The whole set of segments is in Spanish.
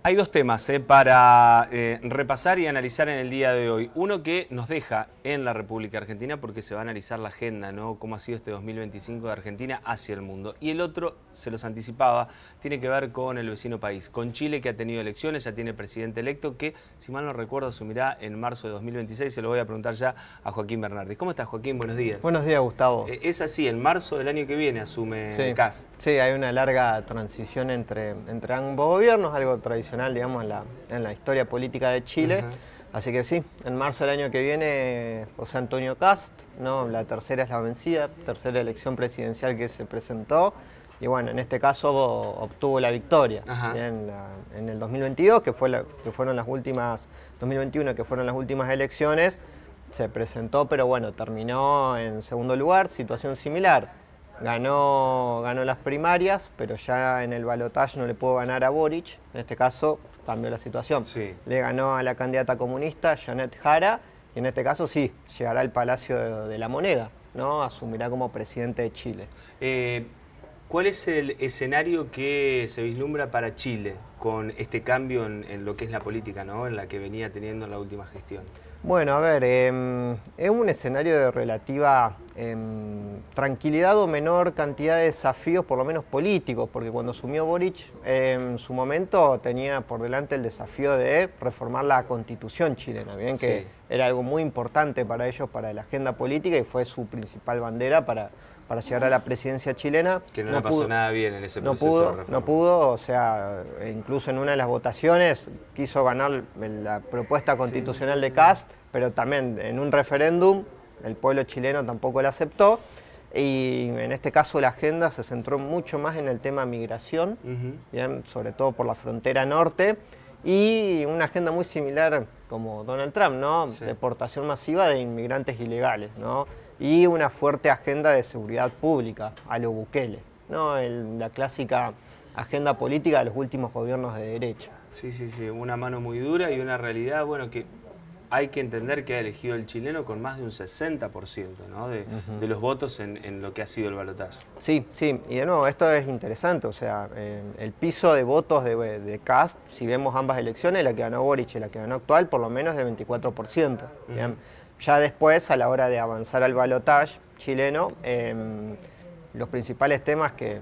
Hay dos temas para repasar y analizar en el día de hoy. Uno que nos deja en la República Argentina porque se va a analizar la agenda, ¿no? Cómo ha sido este 2025 de Argentina hacia el mundo. Y el otro, se los anticipaba, tiene que ver con el vecino país, con Chile, que ha tenido elecciones, ya tiene presidente electo, que si mal no recuerdo asumirá en marzo de 2026. Se lo voy a preguntar ya a Joaquín Bernardi. ¿Cómo estás, Joaquín? Buenos días. Buenos días, Gustavo. Es así, en marzo del año que viene asume Kast. Sí, hay una larga transición entre ambos gobiernos, algo tradicional, digamos, en la historia política de Chile. Así que sí, en marzo del año que viene, José Antonio Kast, ¿no? La tercera es la vencida, tercera elección presidencial que se presentó. Y bueno, en este caso obtuvo la victoria en el 2022, que fueron las últimas, 2021, que fueron las últimas elecciones. Se presentó, pero bueno, terminó en segundo lugar, situación similar. Ganó las primarias, pero ya en el balotaje no le pudo ganar a Boric. En este caso cambió la situación. Sí. Le ganó a la candidata comunista, Janet Jara, y en este caso sí, llegará al Palacio de la Moneda, ¿no? Asumirá como presidente de Chile. ¿Cuál es el escenario que se vislumbra para Chile con este cambio en lo que es la política, ¿no? En la que venía teniendo en la última gestión? Bueno, a ver, es un escenario de relativa tranquilidad o menor cantidad de desafíos, por lo menos políticos, porque cuando asumió Boric, en su momento tenía por delante el desafío de reformar la Constitución chilena, bien que era algo muy importante para ellos, para la agenda política, y fue su principal bandera para llegar a la presidencia chilena. Que no le pasó nada bien en ese proceso de reforma. No pudo, o sea, incluso en una de las votaciones quiso ganar la propuesta constitucional de Kast, pero también en un referéndum el pueblo chileno tampoco la aceptó. Y en este caso la agenda se centró mucho más en el tema migración, bien, sobre todo por la frontera norte, y una agenda muy similar como Donald Trump, ¿no? Deportación masiva de inmigrantes ilegales, ¿no? Y una fuerte agenda de seguridad pública a lo Bukele, ¿no? La clásica agenda política de los últimos gobiernos de derecha. Sí, una mano muy dura y una realidad, bueno, que hay que entender que ha elegido el chileno con más de un 60%, ¿no? de los votos en lo que ha sido el balotaje. Sí, y de nuevo, esto es interesante, o sea, el piso de votos de Kast, si vemos ambas elecciones, la que ganó Boric y la que ganó actual, por lo menos de 24%. ¿Bien? Ya después, a la hora de avanzar al balotaje chileno, los principales temas que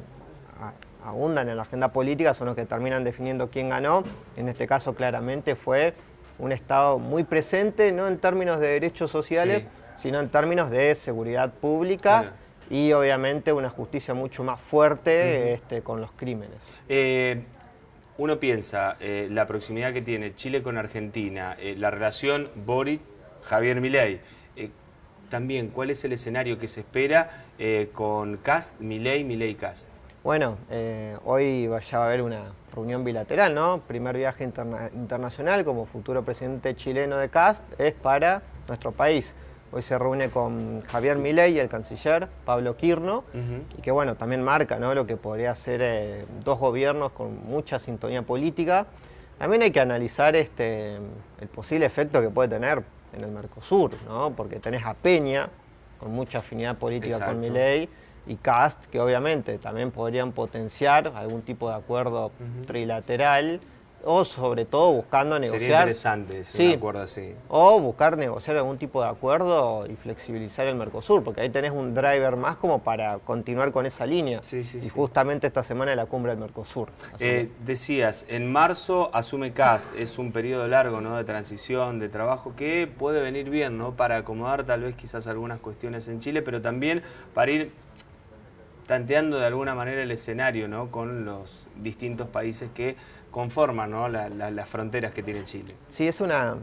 abundan en la agenda política son los que terminan definiendo quién ganó. En este caso, claramente fue un Estado muy presente, no en términos de derechos sociales, sino en términos de seguridad pública y obviamente una justicia mucho más fuerte con los crímenes. Uno piensa, la proximidad que tiene Chile con Argentina, la relación Boric-Javier Milei, también, ¿cuál es el escenario que se espera con Kast, Milei-Kast? Bueno, hoy ya va a haber una reunión bilateral, ¿no? Primer viaje internacional como futuro presidente chileno de Kast es para nuestro país. Hoy se reúne con Javier Milei y el canciller Pablo Quirno, y que bueno, también marca, ¿no? Lo que podría ser dos gobiernos con mucha sintonía política. También hay que analizar el posible efecto que puede tener en el Mercosur, ¿no? Porque tenés a Peña, con mucha afinidad política con Milei, y Kast, que obviamente también podrían potenciar algún tipo de acuerdo trilateral, o sobre todo buscando negociar. Sería interesante un acuerdo así. O buscar negociar algún tipo de acuerdo y flexibilizar el Mercosur, porque ahí tenés un driver más como para continuar con esa línea. Y justamente esta semana es la cumbre del Mercosur. Decías, en marzo asume Kast, es un periodo largo, ¿no? De transición, de trabajo, que puede venir bien, ¿no? Para acomodar tal vez quizás algunas cuestiones en Chile, pero también para ir tanteando de alguna manera el escenario, ¿no? Con los distintos países que conforman, ¿no? las fronteras que tiene Chile. Sí, es una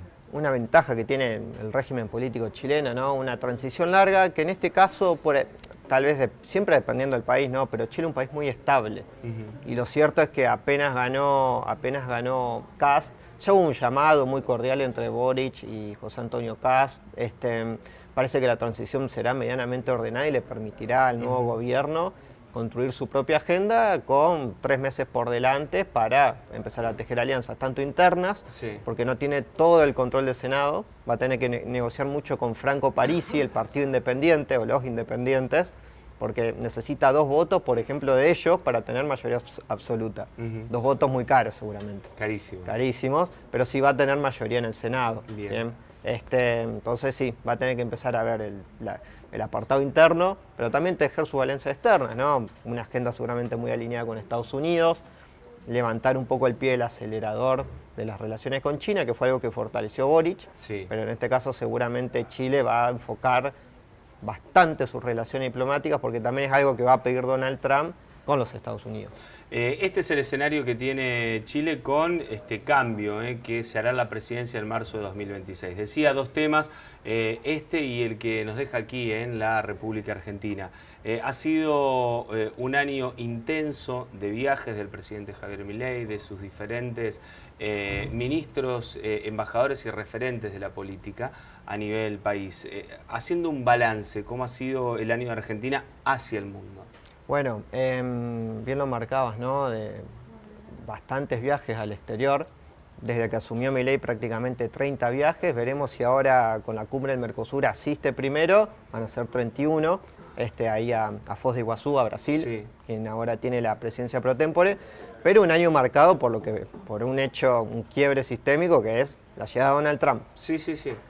ventaja que tiene el régimen político chileno, ¿no? Una transición larga que en este caso, tal vez siempre dependiendo del país, ¿no? Pero Chile es un país muy estable. Y lo cierto es que apenas ganó Kast, ya hubo un llamado muy cordial entre Boric y José Antonio Kast. Parece que la transición será medianamente ordenada y le permitirá al nuevo gobierno construir su propia agenda con 3 meses por delante para empezar a tejer alianzas, tanto internas, porque no tiene todo el control del Senado, va a tener que negociar mucho con Franco Parisi, el Partido Independiente o los independientes, porque necesita 2 votos, por ejemplo, de ellos para tener mayoría absoluta. 2 votos muy caros seguramente. Carísimos. Carísimos, pero sí va a tener mayoría en el Senado. Bien. Entonces sí, va a tener que empezar a ver el apartado interno, pero también tejer su valencia externa, ¿no? Una agenda seguramente muy alineada con Estados Unidos, levantar un poco el pie del acelerador de las relaciones con China, que fue algo que fortaleció Boric, sí. Pero en este caso seguramente Chile va a enfocar bastante sus relaciones diplomáticas, porque también es algo que va a pedir Donald Trump con los Estados Unidos. Este es el escenario que tiene Chile con este cambio que se hará en la presidencia en marzo de 2026. Decía 2 temas, este y el que nos deja aquí en la República Argentina. Ha sido un año intenso de viajes del presidente Javier Milei, de sus diferentes ministros, embajadores y referentes de la política a nivel país. Haciendo un balance, ¿cómo ha sido el año de Argentina hacia el mundo? Bueno, bien lo marcabas, ¿no? De bastantes viajes al exterior. Desde que asumió Milei prácticamente 30 viajes. Veremos si ahora con la cumbre del Mercosur asiste primero. Van a ser 31. Ahí a Foz de Iguazú, a Brasil, sí. Quien ahora tiene la presidencia pro tempore. Pero un año marcado por un hecho, un quiebre sistémico que es la llegada de Donald Trump. Sí.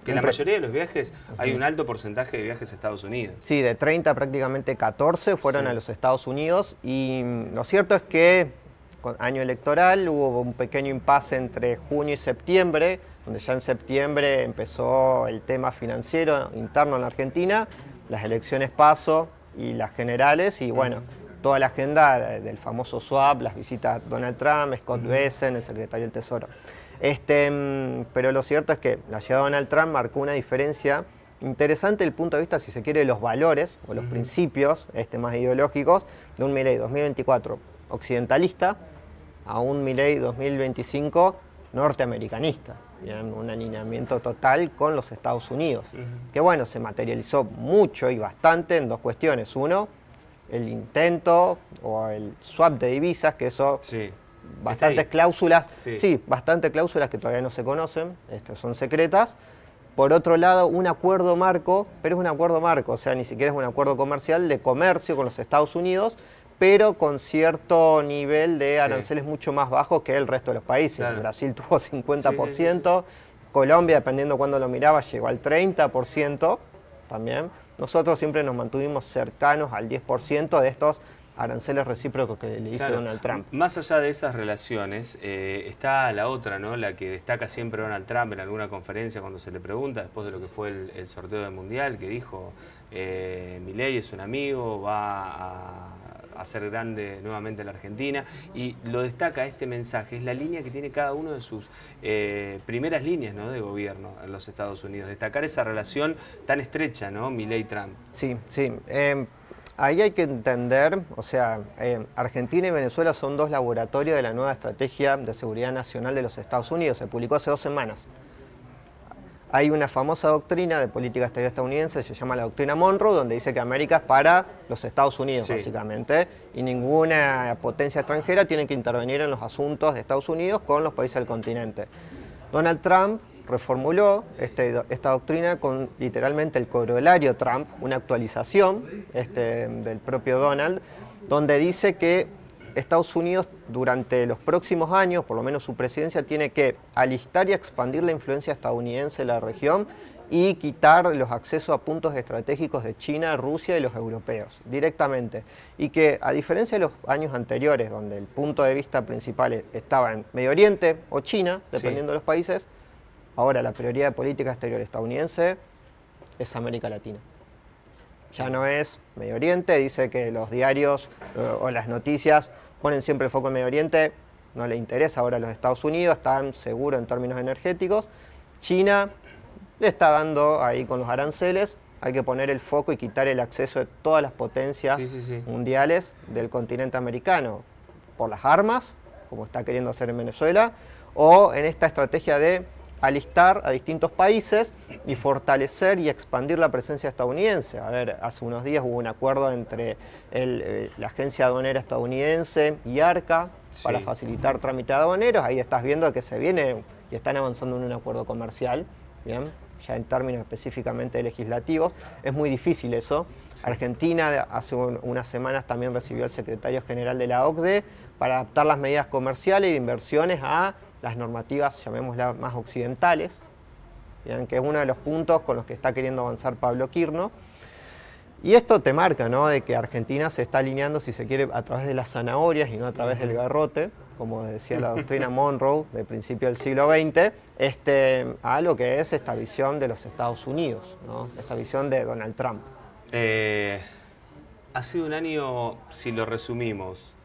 Que en la mayoría de los viajes hay un alto porcentaje de viajes a Estados Unidos. Sí, de 30 prácticamente 14 fueron a los Estados Unidos. Y lo cierto es que con año electoral hubo un pequeño impasse entre junio y septiembre, donde ya en septiembre empezó el tema financiero interno en la Argentina, las elecciones PASO y las generales, y bueno, toda la agenda del famoso swap, las visitas a Donald Trump, Scott Bessent, el secretario del Tesoro. Pero lo cierto es que la llegada de Donald Trump marcó una diferencia interesante desde el punto de vista, si se quiere, de los valores o los principios más ideológicos de un Milei 2024 occidentalista a un Milei 2025 norteamericanista. Bien, un alineamiento total con los Estados Unidos, que bueno, se materializó mucho y bastante en 2 cuestiones. Uno, el intento o el swap de divisas, que eso... Sí. Bastantes cláusulas, bastantes cláusulas que todavía no se conocen, son secretas. Por otro lado, un acuerdo marco, pero es un acuerdo marco, o sea, ni siquiera es un acuerdo comercial de comercio con los Estados Unidos, pero con cierto nivel de aranceles mucho más bajos que el resto de los países. Claro. Brasil tuvo 50%, Colombia, dependiendo cuándo lo miraba, llegó al 30% también. Nosotros siempre nos mantuvimos cercanos al 10% de estos aranceles recíprocos que le hizo Donald Trump. Más allá de esas relaciones, está la otra, ¿no? La que destaca siempre Donald Trump en alguna conferencia cuando se le pregunta, después de lo que fue el sorteo del Mundial, que dijo, Milei es un amigo, va a hacer grande nuevamente la Argentina, y lo destaca este mensaje, es la línea que tiene cada uno de sus primeras líneas, ¿no?, de gobierno en los Estados Unidos, destacar esa relación tan estrecha, ¿no?, Milei-Trump. Sí. Ahí hay que entender, o sea, Argentina y Venezuela son 2 laboratorios de la nueva estrategia de seguridad nacional de los Estados Unidos. Se publicó hace 2 semanas. Hay una famosa doctrina de política exterior estadounidense, se llama la doctrina Monroe, donde dice que América es para los Estados Unidos, básicamente, y ninguna potencia extranjera tiene que intervenir en los asuntos de Estados Unidos con los países del continente. Donald Trump reformuló esta doctrina con literalmente el corolario Trump, una actualización del propio Donald, donde dice que Estados Unidos durante los próximos años, por lo menos su presidencia, tiene que alistar y expandir la influencia estadounidense en la región y quitar los accesos a puntos estratégicos de China, Rusia y los europeos directamente. Y que a diferencia de los años anteriores, donde el punto de vista principal estaba en Medio Oriente o China, dependiendo de los países, ahora la prioridad de política exterior estadounidense es América Latina. Ya no es Medio Oriente, dice que los diarios o las noticias ponen siempre el foco en Medio Oriente, no le interesa ahora a los Estados Unidos, están seguros en términos energéticos. China le está dando ahí con los aranceles, hay que poner el foco y quitar el acceso de todas las potencias mundiales del continente americano, por las armas, como está queriendo hacer en Venezuela, o en esta estrategia de alistar a distintos países y fortalecer y expandir la presencia estadounidense. A ver, hace unos días hubo un acuerdo entre la agencia aduanera estadounidense y ARCA para facilitar trámite aduaneros. Ahí estás viendo que se viene y están avanzando en un acuerdo comercial, ¿bien? ya en términos específicamente legislativos. Es muy difícil eso. Sí. Argentina hace unas semanas también recibió al secretario general de la OCDE para adaptar las medidas comerciales y de inversiones a las normativas, llamémoslas, más occidentales, ¿bien? Que es uno de los puntos con los que está queriendo avanzar Pablo Quirno. Y esto te marca, ¿no?, de que Argentina se está alineando, si se quiere, a través de las zanahorias y no a través del garrote, como decía la doctrina Monroe de principio del siglo XX, a lo que es esta visión de los Estados Unidos, ¿no? Esta visión de Donald Trump. Ha sido un año, si lo resumimos,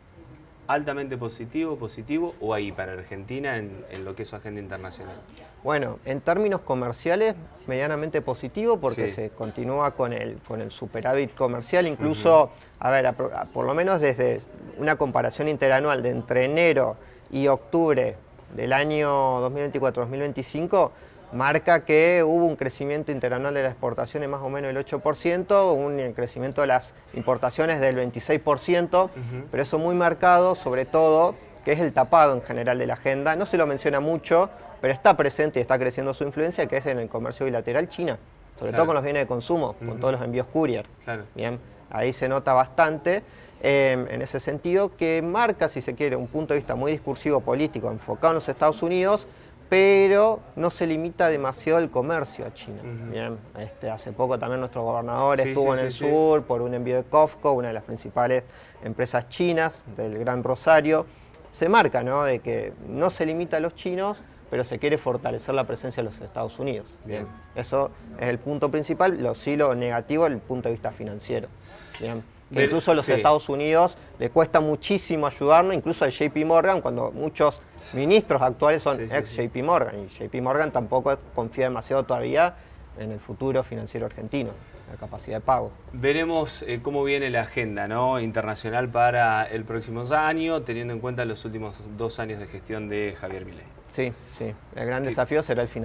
altamente positivo o ahí para Argentina en lo que es su agenda internacional. Bueno, en términos comerciales, medianamente positivo porque se continúa con el superávit comercial, incluso, a ver, por lo menos desde una comparación interanual de entre enero y octubre del año 2024-2025, marca que hubo un crecimiento interanual de las exportaciones más o menos del 8%, un crecimiento de las importaciones del 26%, pero eso muy marcado, sobre todo, que es el tapado en general de la agenda. No se lo menciona mucho, pero está presente y está creciendo su influencia, que es en el comercio bilateral China, sobre todo con los bienes de consumo, con todos los envíos courier. Bien, ahí se nota bastante. En ese sentido, que marca, si se quiere, un punto de vista muy discursivo político enfocado en los Estados Unidos, pero no se limita demasiado el comercio a China. Bien, hace poco también nuestro gobernador estuvo en el sur por un envío de COFCO, una de las principales empresas chinas del Gran Rosario. Se marca, ¿no?, de que no se limita a los chinos, pero se quiere fortalecer la presencia de los Estados Unidos. Bien. Eso es el punto principal, lo negativo desde el punto de vista financiero. Bien. Que incluso a los Estados Unidos le cuesta muchísimo ayudarnos, incluso al JP Morgan, cuando muchos ministros actuales son ex JP Morgan, y JP Morgan tampoco confía demasiado todavía en el futuro financiero argentino, la capacidad de pago. Veremos cómo viene la agenda, ¿no?, internacional para el próximo año, teniendo en cuenta los últimos 2 años de gestión de Javier Milei. Sí, el gran desafío será el final.